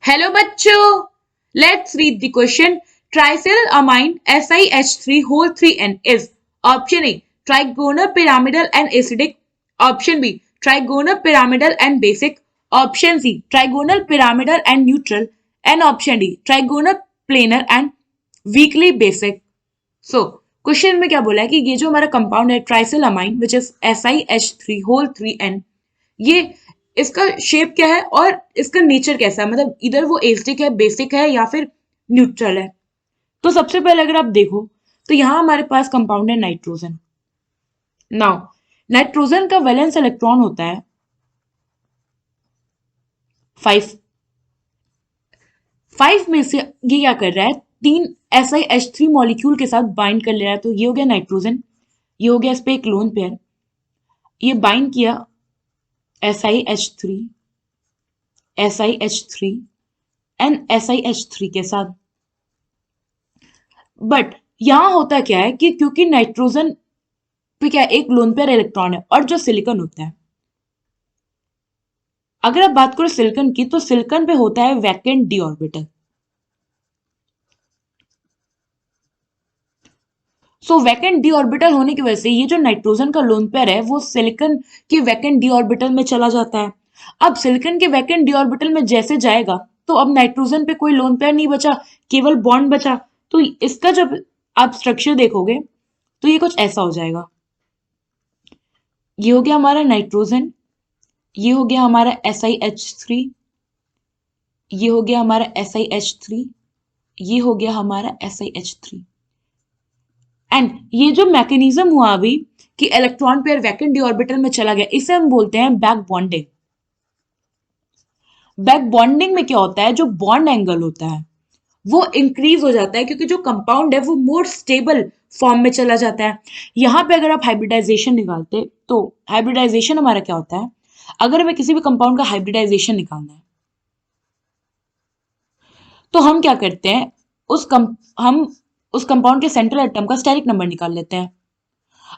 Hello bachcho, let's read the question. Triethylamine SiH3 whole 3N is option A trigonal pyramidal and acidic, option B trigonal pyramidal and basic, option C trigonal pyramidal and neutral, and option D trigonal planar and weakly basic. So question में क्या बोला है कि ये जो हमारा compound है ट्राइसिलामाइन which is SiH3 whole 3N, ये इसका शेप क्या है और इसका नेचर कैसा है, मतलब इधर वो एसिडिक है, बेसिक है या फिर न्यूट्रल है। तो सबसे पहले अगर आप देखो तो यहाँ हमारे पास कंपाउंड है नाइट्रोजन। नाउ नाइट्रोजन का वैलेंस इलेक्ट्रॉन होता है 5। 5 में से ये क्या कर रहा है, 3 SiH3 मॉलिक्यूल के साथ बाइंड कर ले रहा है। तो ये हो गया नाइट्रोजन, ये हो गया इस पे एक लोन पेयर, ये बाइंड किया SiH3 SiH3 एंड SiH3 के साथ। बट यहां होता क्या है कि क्योंकि नाइट्रोजन पे क्या एक लोन पेयर इलेक्ट्रॉन है और जो सिलिकॉन होता है, अगर आप बात करो सिलिकॉन की तो सिलिकॉन पे होता है वैकेंट डी ऑर्बिटल। सो वैकेंट डी ऑर्बिटल होने की वजह से ये जो नाइट्रोजन का लोन पेयर है वो सिलिकॉन के वैकेंट डी ऑर्बिटल में चला जाता है। अब सिलिकॉन के वैकेंट डी ऑर्बिटल में जैसे जाएगा तो अब नाइट्रोजन पे कोई लोन पेयर नहीं बचा, केवल बॉन्ड बचा। तो इसका जब आप स्ट्रक्चर देखोगे तो ये कुछ ऐसा हो जाएगा। ये हो गया हमारा नाइट्रोजन, ये हो गया हमारा SiH3, ये हो गया हमारा SiH3, ये हो गया हमारा SiH3। एंड ये जो मैकेनिज्म हुआ अभी कि electron pair vacant D orbital में चला गया, इसे हम बोलते हैं बैक बॉन्डिंग। बैक बॉन्डिंग में क्या होता है, जो बॉन्ड एंगल होता है वो इंक्रीज हो जाता है क्योंकि जो कंपाउंड है वो मोर स्टेबल फॉर्म में चला जाता है। यहां पे अगर आप हाइब्रिडाइजेशन निकालते तो हाइब्रिडाइजेशन हमारा क्या होता है, अगर हमें किसी भी कंपाउंड का हाइब्रिडाइजेशन निकालना है तो हम क्या करते हैं, हम उस कंपाउंड के सेंट्रल एटम का स्टेरिक नंबर निकाल लेते हैं।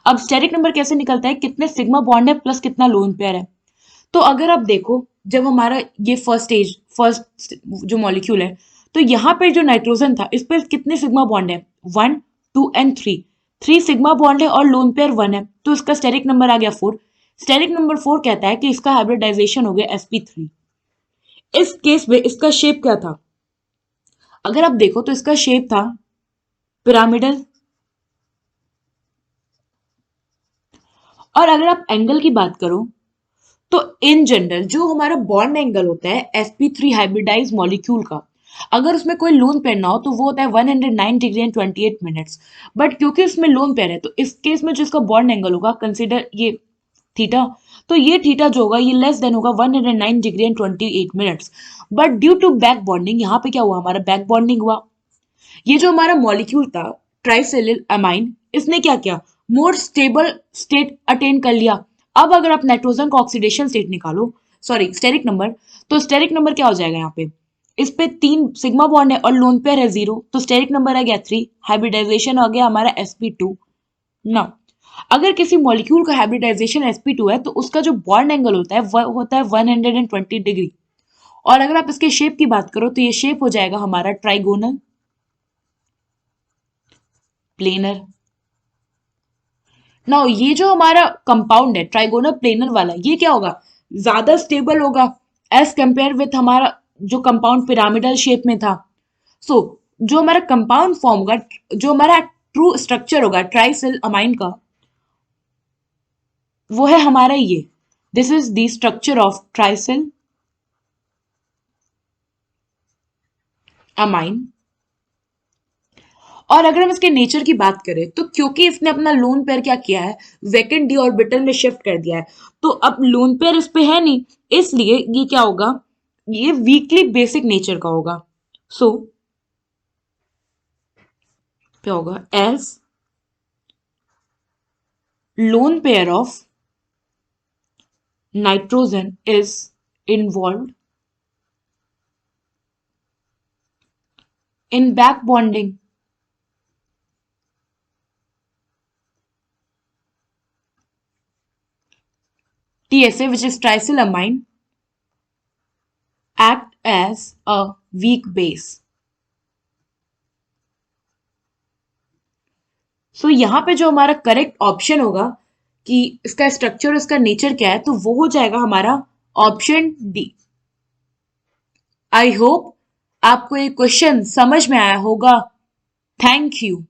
अब स्टेरिक नंबर कैसे निकलता है, कितने सिग्मा बॉन्ड है प्लस कितना लोन पेयर है। तो अगर आप देखो जब हमारा ये फर्स्ट जो मॉलिक्यूल है, तो यहाँ पे जो नाइट्रोजन था इस पर कितने सिग्मा बॉन्ड है, 1 2 एंड 3। 3 सिग्मा बॉन्ड है और लोन पेयर 1 है, तो इसका स्टेरिक नंबर आ गया 4। स्टेरिक नंबर 4 कहता है कि इसका हाइब्रिडाइजेशन हो गया sp3। इस केस में इसका शेप क्या था, अगर आप देखो तो इसका शेप था पिरामिडल। और अगर आप एंगल की बात करो तो इन जनरल जो हमारा बॉन्ड एंगल होता है sp3 हाइब्रिडाइज मॉलिक्यूल का, अगर उसमें कोई लोन पेयर ना हो तो वो होता है 109 डिग्री एंड 28 मिनट्स। बट क्योंकि उसमें लोन पेयर है तो इस केस में जो इसका बॉन्ड एंगल होगा, कंसिडर ये थीटा, तो ये थीटा जो होगा ये लेस देन होगा 109 degree and 28 minutes. But due to back bonding यहाँ पे क्या हुआ, हमारा बैक बॉन्डिंग हुआ। ये जो हमारा मॉलिक्यूल था ट्राइसेलिल अमाइन, इसने क्या किया, मोर स्टेबल स्टेट अटेन कर लिया। अब अगर आप नाइट्रोजन का ऑक्सीडेशन स्टेट निकालो, सॉरी स्टेरिक नंबर, तो स्टेरिक नंबर क्या हो जाएगा, यहाँ पे इस पे 3 सिग्मा बॉन्ड है और लोन पेयर है 0, तो स्टेरिक नंबर आ गया 3, हाइब्रिडाइजेशन हो गया हमारा sp2। ना अगर किसी मॉलिक्यूल का हाइब्रिडाइजेशन sp2 है तो उसका जो बॉन्ड एंगल होता है वह होता है 120 डिग्री। और अगर आप इसके शेप की बात करो तो ये शेप हो जाएगा हमारा ट्राइगोनल प्लेनर। नाउ ये जो हमारा कंपाउंड है ट्राइगोनल प्लेनर वाला, ये क्या होगा, ज्यादा स्टेबल होगा एज कंपेयर विथ हमारा जो कंपाउंड पिरामिडल शेप में था। सो जो हमारा कंपाउंड फॉर्म होगा, जो हमारा ट्रू स्ट्रक्चर होगा ट्राइसिल अमाइन का, वो है हमारा ये, this is the structure of trisil amine. और अगर हम इसके नेचर की बात करें तो क्योंकि इसने अपना लोन पेयर क्या किया है, वैकेंट डी ऑर्बिटल में शिफ्ट कर दिया है, तो अब लोन पेयर इस पे है नहीं, इसलिए ये क्या होगा, ये वीकली बेसिक नेचर का होगा। सो क्या होगा, as lone pair of nitrogen is involved in back bonding TSA which is triethylamine act as a weak base. So यहाँ पे जो हमारा करेक्ट ऑप्शन होगा कि इसका स्ट्रक्चर, इसका नेचर क्या है, तो वो हो जाएगा हमारा ऑप्शन डी। आई होप आपको ये क्वेश्चन समझ में आया होगा। Thank you.